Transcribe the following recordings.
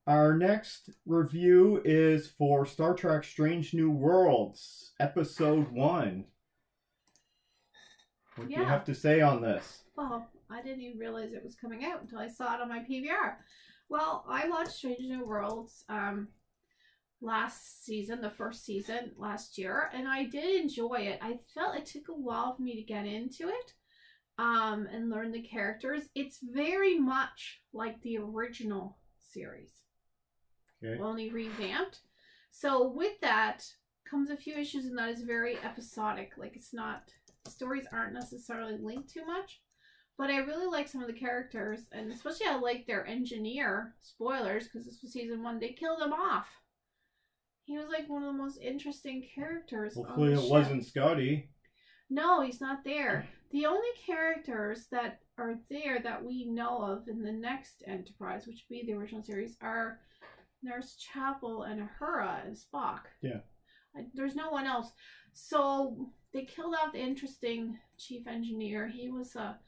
Our next review is for Star Trek Strange New Worlds, Episode 1. What do you have to say on this? Well, I didn't even realize it was coming out until I saw it on my PVR. Well, I watched Strange New Worlds last season, the first season last year, and I did enjoy it. I felt it took a while for me to get into it and learn the characters. It's very much like the original series, only revamped. So with that comes a few issues, and that is very episodic. Like, it's not, stories aren't necessarily linked too much. But I really like some of the characters, and especially I like their engineer. Spoilers, because this was season 1. They killed him off. He was like one of the most interesting characters. Hopefully it wasn't Scotty. No, he's not there. The only characters that are there that we know of in the next Enterprise, which would be the original series, are Nurse Chapel and Uhura and Spock. Yeah. There's no one else. So they killed off the interesting chief engineer. He was a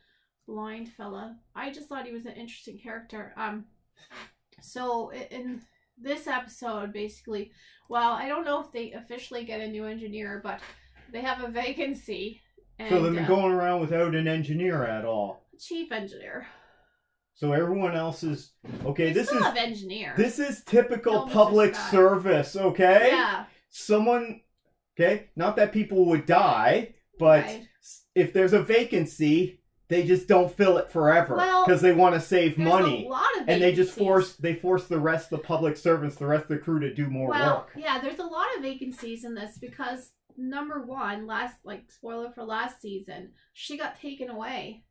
blind fella. I just thought he was an interesting character. So in this episode, basically, well, I don't know if they officially get a new engineer, but they have a vacancy. And, so they've been going around without an engineer at all. Chief engineer. So everyone else is okay. This is engineers. This is typical public service. Okay. Yeah. Someone. Okay. Not that people would die, but if there's a vacancy, they just don't fill it forever because they want to save money, and they just force the rest of the public servants, the rest of the crew, to do more work. Yeah, there's a lot of vacancies in this because number 1, spoiler for last season, she got taken away.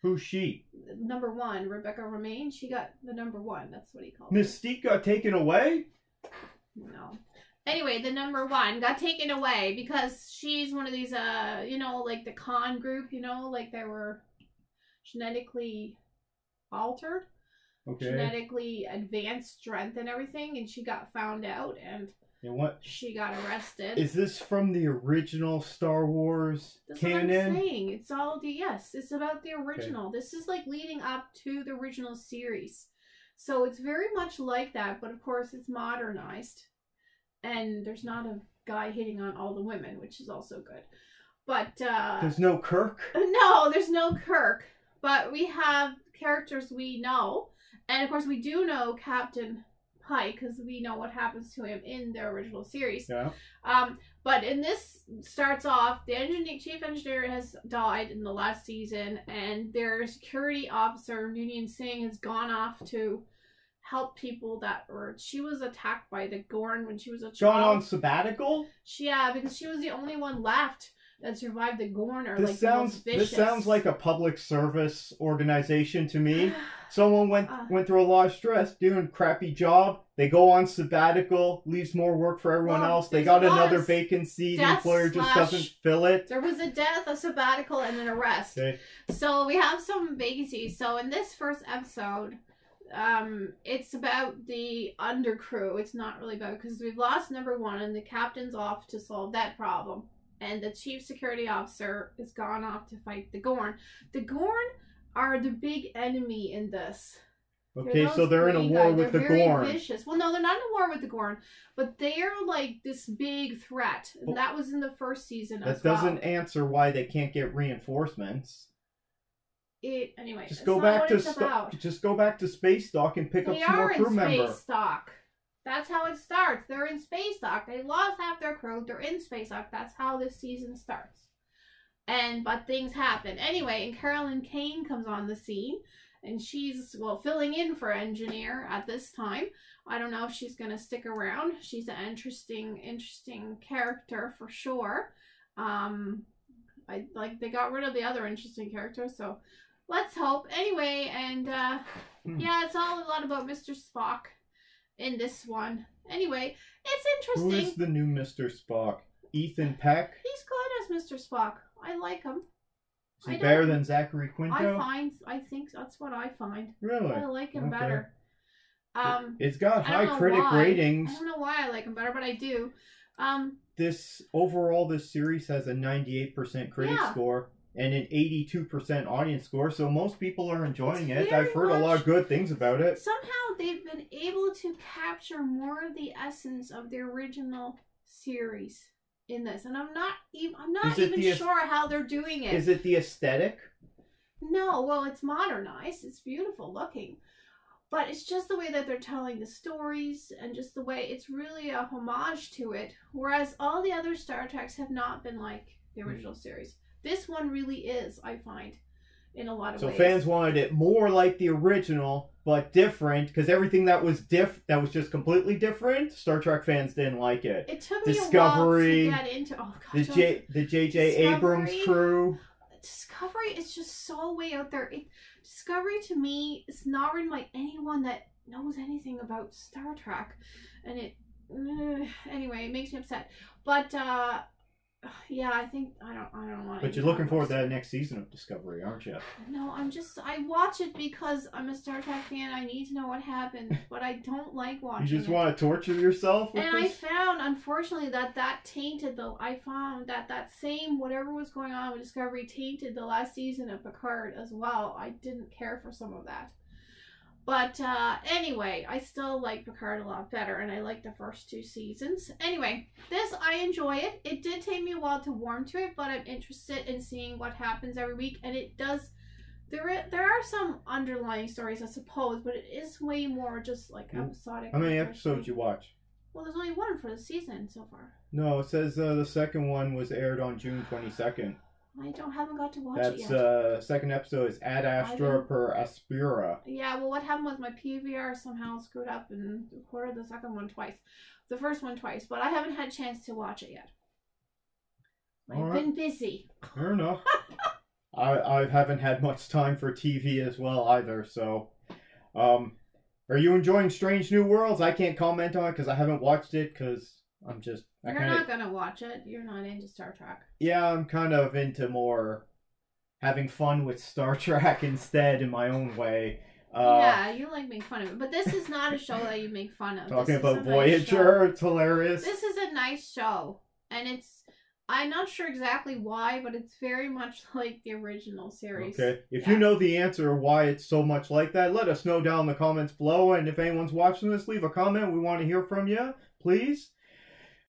Who's she? Number 1, Rebecca Romaine. She got the number 1. That's what he called Mystique got taken away? No. Anyway, the number 1 got taken away because she's one of these, like the Khan group, like they were genetically altered, genetically advanced strength and everything, and she got found out, and she got arrested. Is this from the original Star Wars canon? That's what I'm saying. It's all it's about the original. Okay. This is like leading up to the original series. So it's very much like that, but of course it's modernized. And there's not a guy hitting on all the women, which is also good. But there's no Kirk? No, there's no Kirk. But we have characters we know. And of course we do know Captain Pike, because we know what happens to him in the original series. Yeah. But in this starts off, the chief engineer has died in the last season, and their security officer, Noonien Singh, has gone off to help people she was attacked by the Gorn when she was a child. Gone on sabbatical? Yeah, because she was the only one left that survived the Gorn. This sounds like a public service organization to me. Someone went through a lot of stress, doing a crappy job. They go on sabbatical, leaves more work for everyone else. They got another vacancy. The employer just doesn't fill it. There was a death, a sabbatical, and an arrest. Okay. So we have some vacancies. So in this first episode, it's about the undercrew. It's not really about, because we've lost number 1 and the captain's off to solve that problem, and the chief security officer is gone off to fight the Gorn. The Gorn are the big enemy in this. Okay, so they're in a war with the Gorn. Vicious. Well, no, they're not in a war with the Gorn, but they're like this big threat. And that was in the first season as well. That doesn't answer why they can't get reinforcements. Anyway, just go back to Space Dock and pick up some more crew members. They are in Space Dock. That's how it starts. They're in Space Dock. They lost half their crew. They're in Space Dock. That's how this season starts. But things happen. Anyway, and Carolyn Kane comes on the scene, and she's, filling in for Engineer at this time. I don't know if she's going to stick around. She's an interesting character for sure. They got rid of the other interesting characters, so let's hope. Anyway, and yeah, it's all a lot about Mr. Spock in this one. Anyway, it's interesting. Who is the new Mr. Spock? Ethan Peck? He's good as Mr. Spock. I like him. Is he better than Zachary Quinto? I think that's what I find. Really? I like him better. It's got high critic ratings. I don't know why I like him better, but I do. This series has a 98% critic score. and an 82% audience score, so most people are enjoying it. I've heard a lot of good things about it. Somehow they've been able to capture more of the essence of the original series in this, and I'm not even sure how they're doing it. Is it the aesthetic? No, well, it's modernized. It's beautiful looking. But it's just the way that they're telling the stories and just the way it's really a homage to it. Whereas all the other Star Treks have not been like the original series. This one really is, I find, in a lot of ways. So fans wanted it more like the original, but different, because everything that was just completely different, Star Trek fans didn't like it. It took me a while to get into. Oh God, the J.J. Abrams crew. Discovery is just so way out there. Discovery to me is not written by anyone that knows anything about Star Trek, and anyway, it makes me upset. But yeah, I think I don't want. But you're looking forward to that next season of Discovery, aren't you? No, I watch it because I'm a Star Trek fan. I need to know what happens, but I don't like watching. You just want to torture yourself with this? I found, unfortunately, that tainted I found that same whatever was going on with Discovery tainted the last season of Picard as well. I didn't care for some of that. But anyway, I still like Picard a lot better, and I like the first 2 seasons. Anyway, I enjoy it. It did take me a while to warm to it, but I'm interested in seeing what happens every week, and it does. There are some underlying stories, I suppose, but it is way more just like episodic. How many episodes you watch? Well, there's only 1 for the season so far. No, it says the second one was aired on June 22nd. I haven't got to watch it yet. That's second episode is Ad Astra per Aspera. Yeah, well, what happened was my PVR somehow screwed up and recorded the second one twice. The first one twice, but I haven't had a chance to watch it yet. I've been busy. Fair enough. I haven't had much time for TV as well either, so... are you enjoying Strange New Worlds? I can't comment on it because I haven't watched it because I'm just... You're not going to watch it. You're not into Star Trek. Yeah, I'm kind of into more having fun with Star Trek instead in my own way. Yeah, you like making fun of it. But this is not a show that you make fun of. Talking about Voyager, it's hilarious. This is a nice show. And I'm not sure exactly why, but it's very much like the original series. Okay. If you know the answer why it's so much like that, let us know down in the comments below. And if anyone's watching this, leave a comment. We want to hear from you. Please.